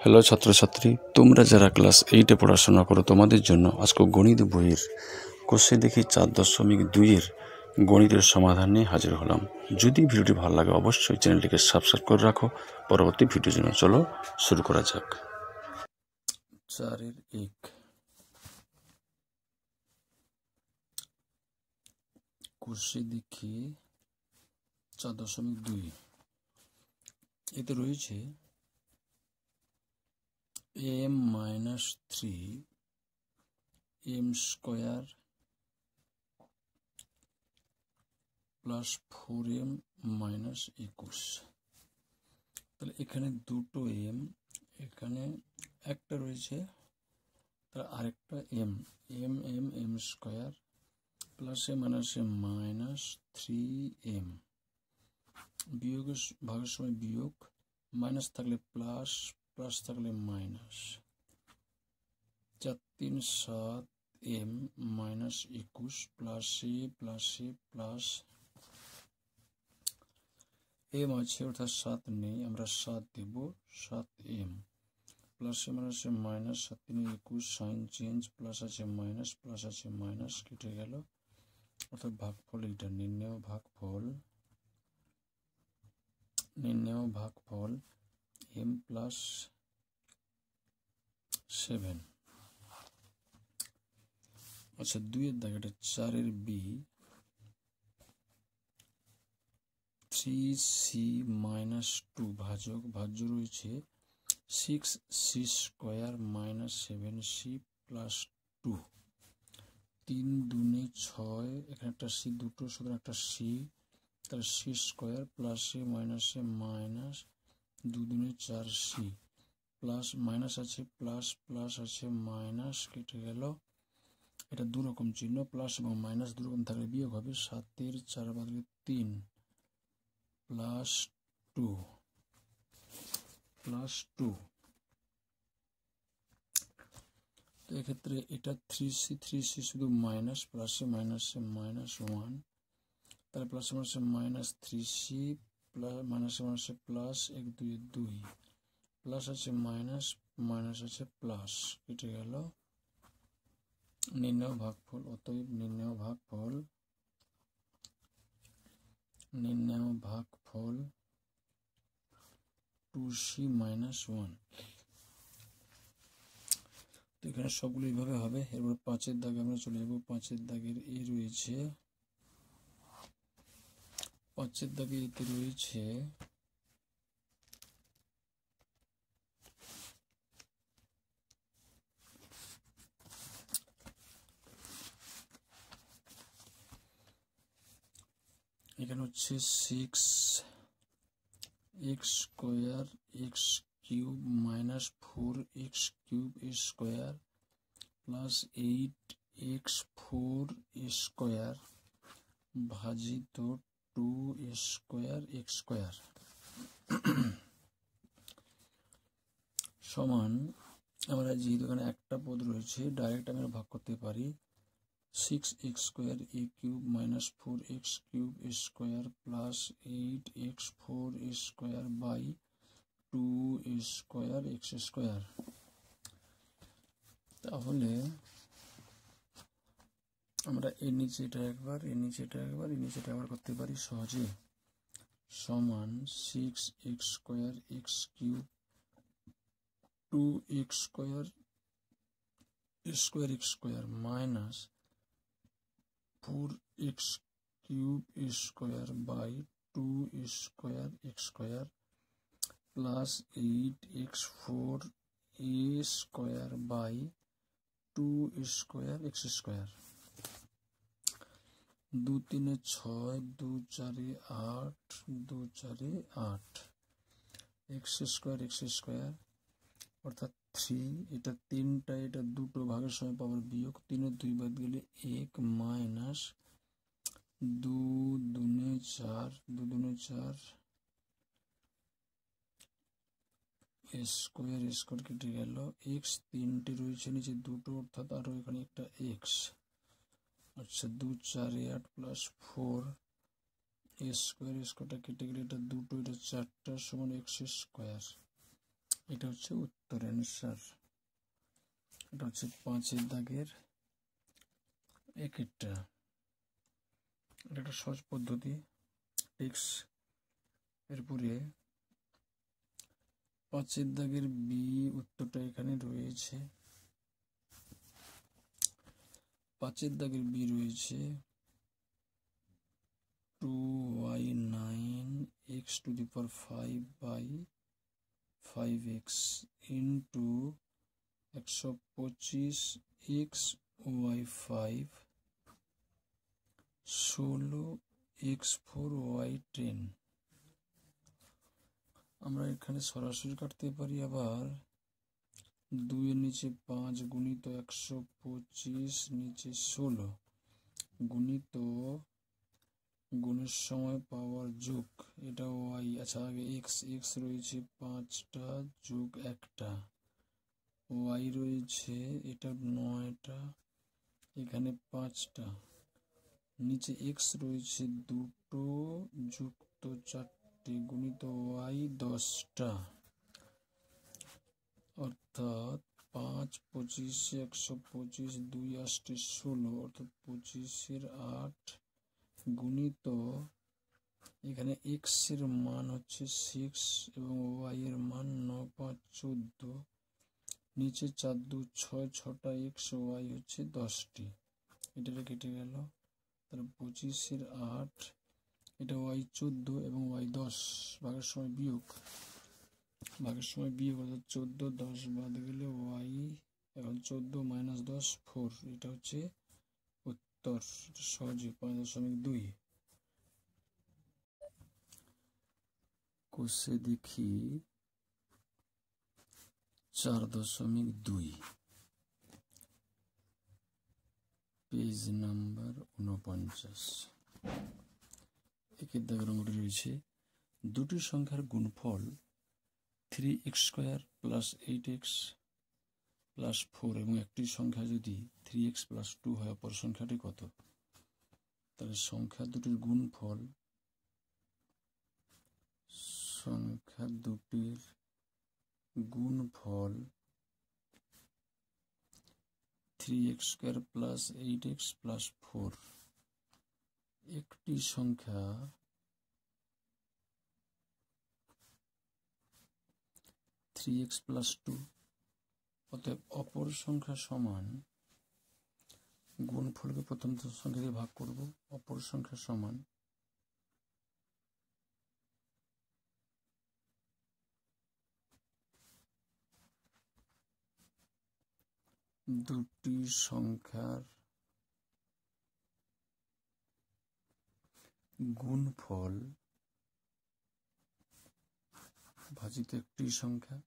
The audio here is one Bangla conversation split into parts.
হ্যালো ছাত্রছাত্রী, তোমরা যারা ক্লাস 8-এ পড়াশোনা করো তোমাদের জন্য আজকে গণিত বইয়ের কোষে দেখি 4.2-এর গণিতের সমাধান নিয়ে হাজির হলাম। যদি ভিডিওটি ভালো লাগে অবশ্যই চ্যানেলটিকে সাবস্ক্রাইব করে রাখো পরবর্তী ভিডিওর জন্য। চলো শুরু করা যাক। 4-1 কোষে দেখি 4.2 এতে রয়েছে m-3 m square plus 4m minus 21। তাহলে এখানে দুটো m, এখানে একটা রয়েছে, তাহলে আরেকটা m m m m square plus a minus a minus 3m, বিয়োগের ভাগের সময় বিয়োগ, মাইনাস থাকলে প্লাস, প্লাস থাকলে minus, 4 3 7 m minus 21 plus a plus m আছে অর্থাৎ 7 নেই, আমরা 7 দেব, 7m plus a minus a minus 7 3 21 sign change, plus আছে মাইনাস, প্লাস আছে মাইনাস, কেটে গেল, অর্থাৎ ভাগফল এইটা। নির্ণেয় ভাগফল m প্লাস 7। আচ্ছা, 2-এর দাগ, এটা 4-এর b 3c মাইনাস 2 ভাজ্য রয়েছে 6c square minus 7c plus 2। 3 2 6, এখানে একটা c, দুটো, সুতরাং একটা c, তাহলে c square plus a minus 2 2 4c plus minus আছে প্লাস, প্লাস আছে মাইনাস, কেটে গেল। এটা দু রকম চিহ্ন, প্লাস এবং মাইনাস দু রকম থাকলে বিয়োগ হবে। 7-এর 4 বদলে 3 প্লাস 2 তো এক্ষেত্রে এটা 3c শুধু মাইনাস, প্লাসে মাইনাসে মাইনাস 1, তাহলে প্লাসে মাইনাসে মাইনাস 3c প্লাস মাইনাসে মাইনাসে প্লাস 1 2 2 প্লাস আছে মাইনাস, মাইনাস আছে প্লাস, কেটে গেল। নির্ণেয় ভাগফল, অতএব নির্ণেয় ভাগফল 2c মাইনাস 1। তো এখানে সবগুলো এইভাবে হবে। এরপর 5-এর দাগে আমরা চলে যাব। 5-এর দাগের এ রয়েছে, 5-এর দাগে এতে রয়েছে এখানে হচ্ছে 6x square x cube minus 4x cube square plus 8x 4 square ভাজিত 2 স্কোয়ার x স্কোয়ার সমান, আমরা যেহেতু এখানে একটা পদ রয়েছে ডাইরেক্ট আমরা ভাগ করতে পারি। 6x square a cube minus 4x cube square plus 8x 4 square by 2 square x square. তাহলে আমরা এর নিচে এটা একবার, এর নিচে এটা একবার, এর নিচে এটা একবার করতে পারি সহজে। সমান 6x square x cube 2x square x square minus 4x cube square by 2 square x square plus 8x 4 a square by 2 square x square. 2 3 6, 2 4 8, 2 4 8 x square অর্থাৎ 3, এটা 3টা, এটা দুটো ভাগের সময় পাওয়ার বিয়োগ, 3-এর 2 বাদ গেলে 1 মাইনাস 2 2 4 2 2 4 স্কোয়ার কেটে গেল। x 3টে রয়েছে নিচে দুটো, অর্থাৎ আরো এখানে একটা x। আচ্ছা, 2 4 8 প্লাস 4 স্কোয়ারটা কেটে গেলে এটা দুটো, এটা 4টা সমান x স্কোয়ার। এটা হচ্ছে উত্তর অ্যান্সার। এটা হচ্ছে 5 দাগের একটা। এটা একটা সহজ পদ্ধতি। টেক্স এরপরে 5 দাগের বি উত্তরটা এখানে রয়েছে। 5 দাগের বি রয়েছে 2y9 x⁵5/5x into 125 xy5 16 x4y10। আমরা এখানে সরাসরি কাটতে পারি, আবার 2 এর নিচে 5 গুণিত 125 নিচে 16 গুণিত গুণের সময় পাওয়ার যোগ, এটা ওয়াই। আচ্ছা, আগে এক্স রয়েছে 5টা যোগ 1টা, ওয়াই রয়েছে এটা 9টা, এখানে 5টা, নিচে এক্স রয়েছে 2টো যুক্ত 4টে গুণিত ওয়াই 10টা, অর্থাৎ 5 25 125 2 8 16, অর্থাৎ 25 8 গুণিত এখানে এক্স এর মান হচ্ছে 6 এবং ওয়াই এর মান 9 5 14, নিচে 4 2 6, 6টা এক্স, ওয়াই হচ্ছে 10টি। এটা কেটে গেল, তাহলে 25 8, এটা ওয়াই 14 এবং ওয়াই 10, ভাগের সময় বিয়োগ অর্থাৎ 14 10 বাদ গেলে ওয়াই এখন 14 - 10 4। এটা হচ্ছে উত্তর, সহজে 5.2। কোষে দেখি 4.2, পেজ নাম্বার 49। একের দাগের অঙ্কটি রয়েছে দুটি সংখ্যার গুণফল 3x² + 8x + 4 এবং একটি সংখ্যা যদি 3x + 2 হয়, অপর সংখ্যাটি কত? তাহলে সংখ্যা দুটির গুণফল, সংখ্যা দুটির গুণফল 3x² + 8x + 4, একটি সংখ্যা 3x + 2, অতএব অপর সংখ্যা সমান, গুণফলকে প্রথম সংখ্যা দিয়ে ভাগ করব, অপর সংখ্যা সমান দুটি সংখ্যার গুণফল ভাজিত একটি সংখ্যা,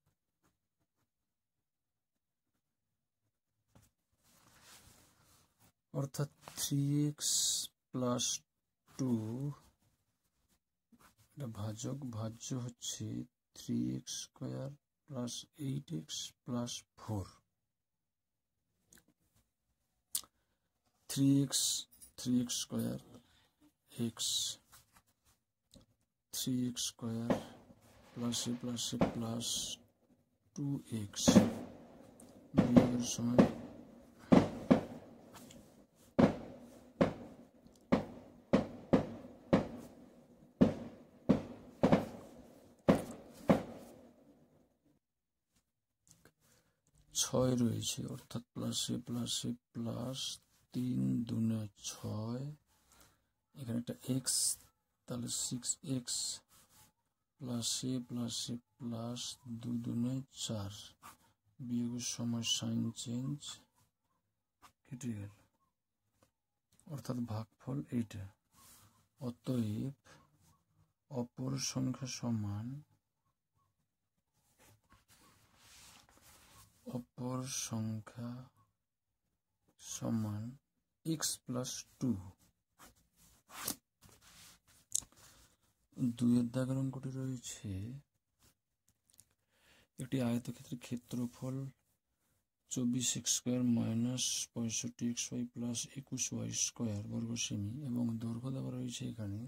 অর্থাৎ 3x + 2, এটা ভাজক, ভাজ্য হচ্ছে 3x² + 8x + 4। 3x² x, 3x² + 2x বিয়োগের সময় 6 রয়েছে, অর্থাৎ +3 দুনে 6, এখানে একটা x, তাহলে 6x +2 দুনে 4, বিয়োগের সময় সাইন চেঞ্জ, কেটে গেল, অর্থাৎ ভাগফল এইটা। অতএব অপর সংখ্যা সমান, অপর সংখ্যা সমান x + 2। 2 এর দাগের অঙ্কটি রয়েছে একটি আয়তক্ষেত্রের ক্ষেত্রফল 24x² - 65xy + 21y² বর্গ সেমি এবং দৈর্ঘ্য দেওয়া রয়েছে, এখানে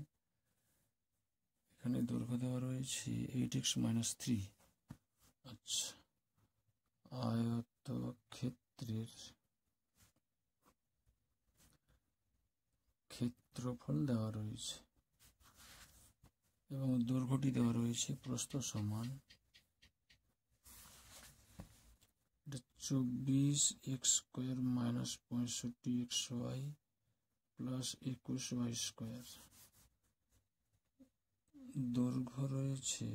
দৈর্ঘ্য দেওয়া রয়েছে 8x - 3, আচ্ছা, আয়তক্ষেত্রের ক্ষেত্রফল দেওয়া রয়েছে এবং দৈর্ঘ্যটি দেওয়া রয়েছে। প্রস্থ সমান 24x² minus 65xy plus 21y²। দৈর্ঘ্য রয়েছে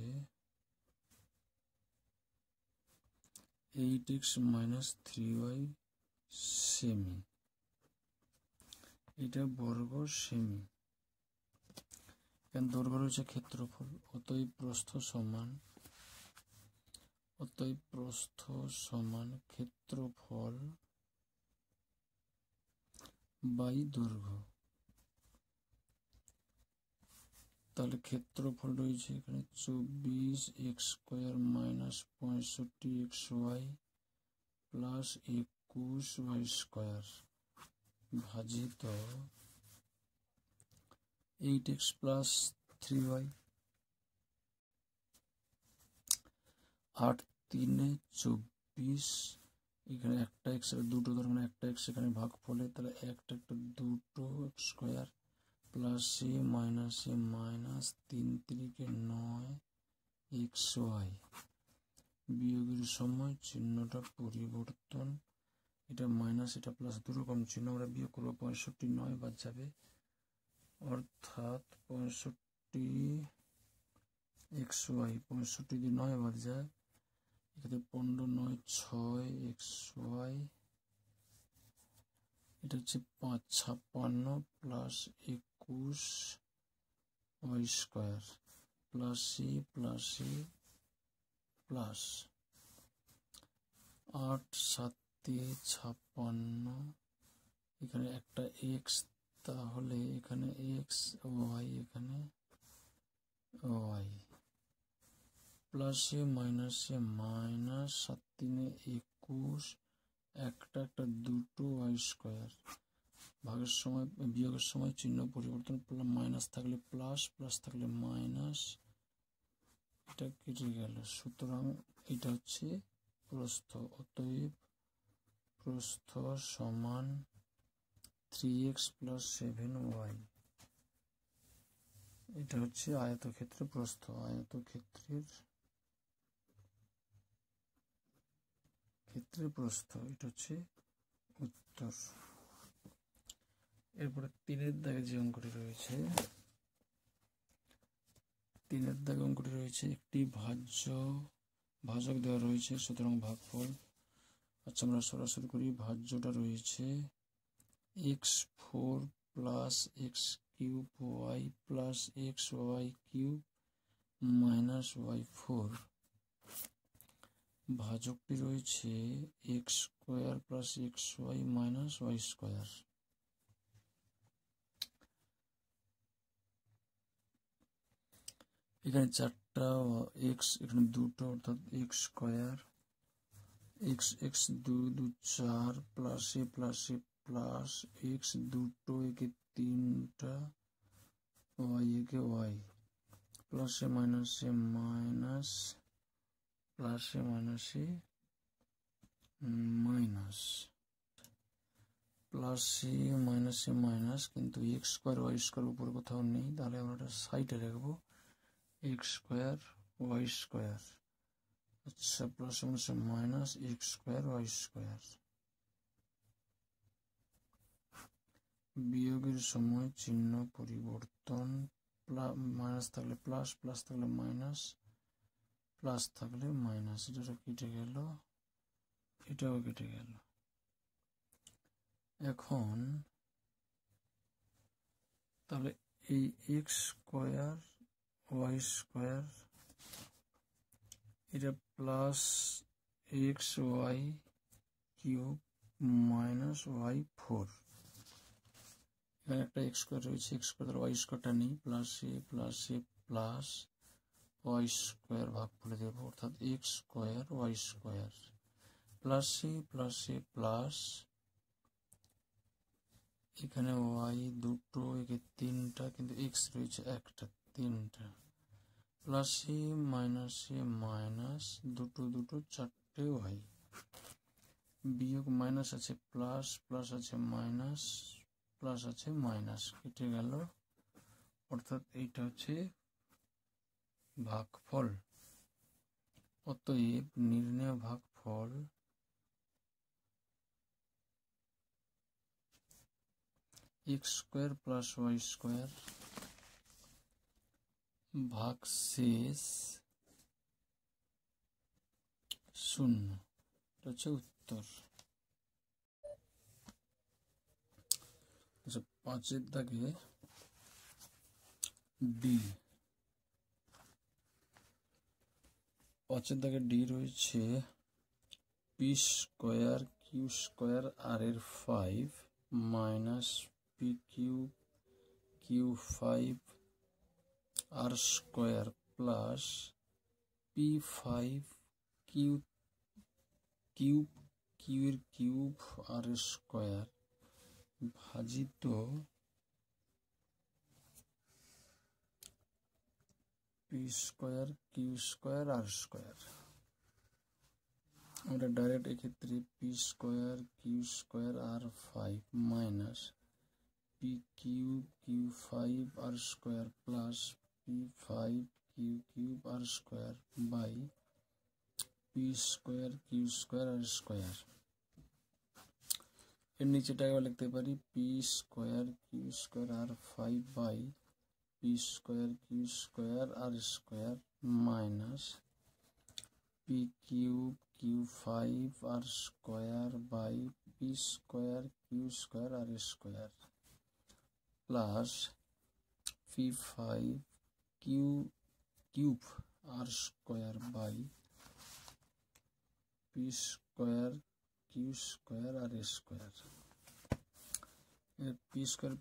8x মাইনাস 3y সেমি, এটা বর্গ সেমি। এখানে দৈর্ঘ্য রয়েছে ক্ষেত্রফল, অতএব প্রস্থ সমান ক্ষেত্রফল বাই দৈর্ঘ্য। তাহলে ক্ষেত্রফল রয়েছে এখানে 24x² minus 65xy plus 21y² ভাজিত 8x প্লাস 3y। 8 3 24, এখানে একটা x দুটো, তার মানে একটা x এখানে ভাগ ফলে, তাহলে একটা দুটো square plus a minus 3 3 9 xy। বিয়োগের সময় চিহ্নটা পরিবর্তন, এটা মাইনাস এটা প্লাস দুরকম চিহ্ন আমরা বিয়োগ করবো। 65 9 বাদ যাবে, অর্থাৎ 65 xy, 65 দিয়ে 9 বাদ যায়, এখানে 15 9 6 xy, এটা হচ্ছে 5 56 plus 21y² plus c plus 8 7 56, এখানে একটা x, তাহলে এখানে x y, এখানে y প্লাস মাইনাস 7 3 21, একটা দুটো y²। ভাগের সময় বিয়োগের সময় চিহ্ন পরিবর্তন, মাইনাস থাকলে প্লাস, প্লাস থাকলে মাইনাস, এটা কেটে গেল। সুতরাং এটা হচ্ছে প্রস্থ, অতএব প্রস্থ সমান 3x প্লাস 7y। এটা হচ্ছে আয়তক্ষেত্রের প্রস্থ, আয়তক্ষেত্রের প্রস্থ, এটা হচ্ছে উত্তর। এরপরে 3-এর দাগে যে অঙ্কটি রয়েছে, 3-এর দাগে অঙ্কটি রয়েছে একটি ভাজক দেওয়া রয়েছে, সুতরাং ভাগফল। আচ্ছা, আমরা সরাসরি করি। ভাজ্যটা রয়েছে x4 plus x³ y plus xy³ minus y4। ভাজকটি রয়েছে x² plus xy minus y²। এখানে 4টা x, এখানে দুটো, অর্থাৎ x² x x 2 2 4 plus a plus x দুটো, একে 3টা, y একে y plus a minus plus a minus plus a minus, কিন্তু x² y² উপর কোথাও নেই, তাহলে আমরা এটা সাইডে রাখবো, x² y²। আচ্ছা, প্লাস মাইনাস x² y²। বিয়োগের সময় চিহ্ন পরিবর্তন, মাইনাস থাকলে প্লাস, প্লাস থাকলে মাইনাস, প্লাস থাকলে মাইনাস, এটা কেটে গেল, এটাও কেটে গেল। এখন তাহলে এই x² y², এটা প্লাস xy³ মাইনাস y4। এখানে একটা x² রয়েছে, x² y²টা নেই, প্লাস এ প্লাস y² ভাগ করে দেবো, অর্থাৎ x² y² plus a plus, এখানে y দুটো, একে 3টা, কিন্তু x রয়েছে একটা, 3টা, প্লাস এ মাইনাস দুটো দুটো চারটে ওয়াই, বিয়োগ মাইনাস আছে প্লাস, প্লাস আছে মাইনাস, প্লাস আছে মাইনাস, কেটে গেল। অর্থাৎ এইটা হচ্ছে ভাগফল। অতএব নির্ণয় ভাগফল x square plus y square ভাগশেষ শূন্য, এটা হচ্ছে উত্তর। আচ্ছা, 5 দাগে ডি, 5 দাগে ডি রয়েছে p square q square r এর 5 minus p q 5 r square plus p 5 q এর কিউব আর স্কোয়ার ভাজিত p square q square r square. আমরা ডাইরেক্ট এক্ষেত্রে p square q square r 5 minus p q 5 r square plus p 5 cube r square by p square q square r square. এর নিচেটাকে লিখতে পারি p square q square r 5 by p square q square r square minus p q 5 r square by p square q square r square plus p 5 cube r square by p square q square r square. P square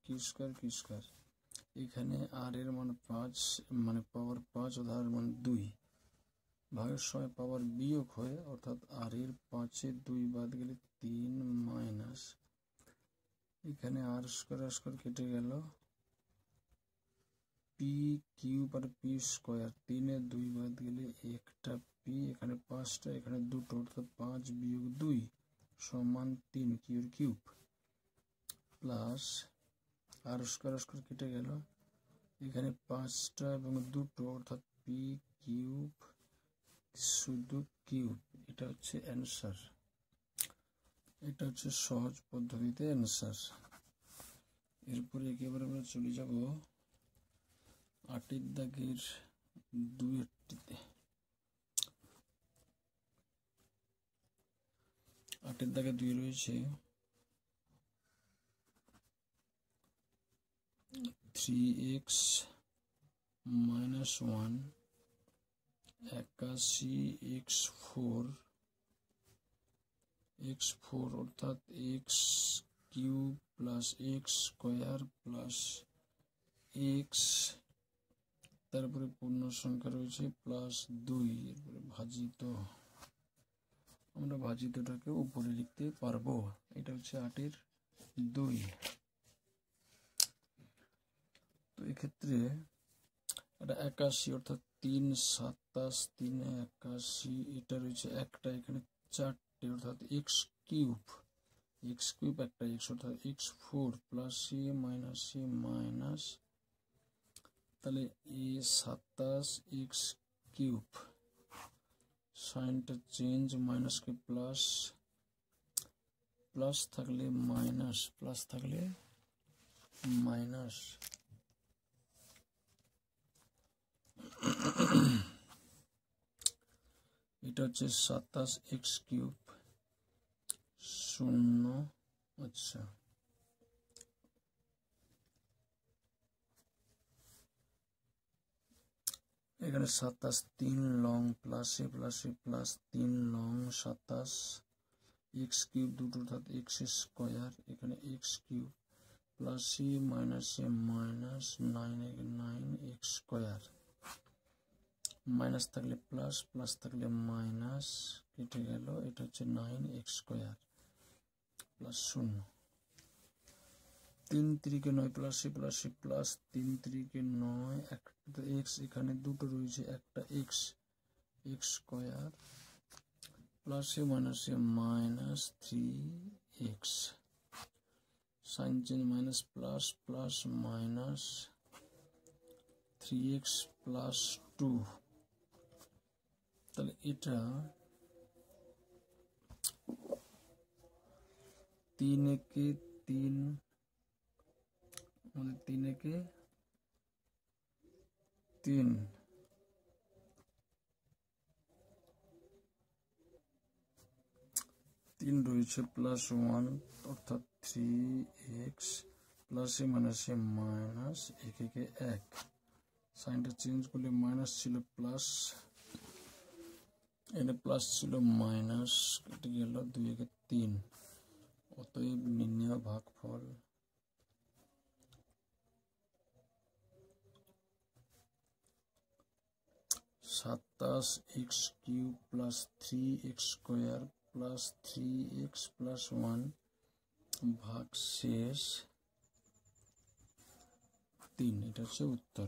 q square, এখানে আর এর মান 5, মানে পাওয়ার 5, উদাহরণ মান 2, ভাগের সময় পাওয়ার বিয়োগ হয়ে, অর্থাৎ আর এর 5-এ 2 বাদ গেলে 3 মাইনাস এখানে আর স্কোয়ার কেটে গেল, পি কিউব আর পি স্কোয়ার 3-এ 2 বাদ গেলে একটা পি, এখানে 5টা, এখানে 2টো, অর্থাৎ 5 বিয়োগ 2 সমান 3 কিউব প্লাস আর স্কোয়ার কেটে গেল, এখানে 5টা এবং 2টো, অর্থাৎ পি কিউব শুধু কিউব। এটা হচ্ছে অ্যান্সার, এটা হচ্ছে সহজ পদ্ধতিতে অ্যান্সার। এরপরে একেবারে আমরা চলে যাব 8 দাগের 2-টিতে। 8 দাগে 2 রয়েছে 3x - 1 81x4 অর্থাৎ x cube plus x square plus x, তারপরে পূর্ণ সংখ্যা রয়েছে প্লাস 2, এরপরে ভাজিত, আমরা ভাজিতটাকে উপরে লিখতে পারবো। এটা হচ্ছে 8-এর 2। তো এক্ষেত্রে এটা 81, অর্থাৎ 3 27 3 81, এটা রয়েছে একটা, এখানে 4টে, অর্থাৎ এক্স কিউব একটা এক্স, অর্থাৎ x4 প্লাস এ মাইনাস, তাহলে এ 27 এক্স কিউব, সাইনটা চেঞ্জ, মাইনাসকে প্লাস থাকলে মাইনাস, এটা হচ্ছে 27 এক্স কিউব 0। আচ্ছা, এখানে 27 3 লং প্লাসে প্লাস 3 লং 27 এক্স কিউব দুটো, অর্থাৎ এক্স স্কোয়ার, এখানে এক্স কিউব প্লাসে মাইনাস 9 এক্স স্কোয়ার, মাইনাস থাকলে প্লাস থাকলে মাইনাস, কেটে গেল, এটা হচ্ছে 9 x square plus 0। 3 3 9 plus c plus 3 3 9 একটা এক্স এখানে দুটো রয়েছে একটা x x square plus a minus 3x sign change minus plus plus minus 3x plus 2 তাহলে এটা 3 একে 3 মানে 3 একে 3 3 রয়েছে প্লাস 1 অর্থাৎ 3x প্লাস এ মাইনাস একে 1 সাইনটা চেঞ্জ করলে মাইনাস ছিল প্লাস এখানে প্লাস ছিল মাইনাস কেটে গেল 2 একে 3 অতএব নির্ণেয় ভাগফল সাতাশ x cube plus 3x square plus 3x plus 1 ভাগ শেষ 3 এটা হচ্ছে উত্তর।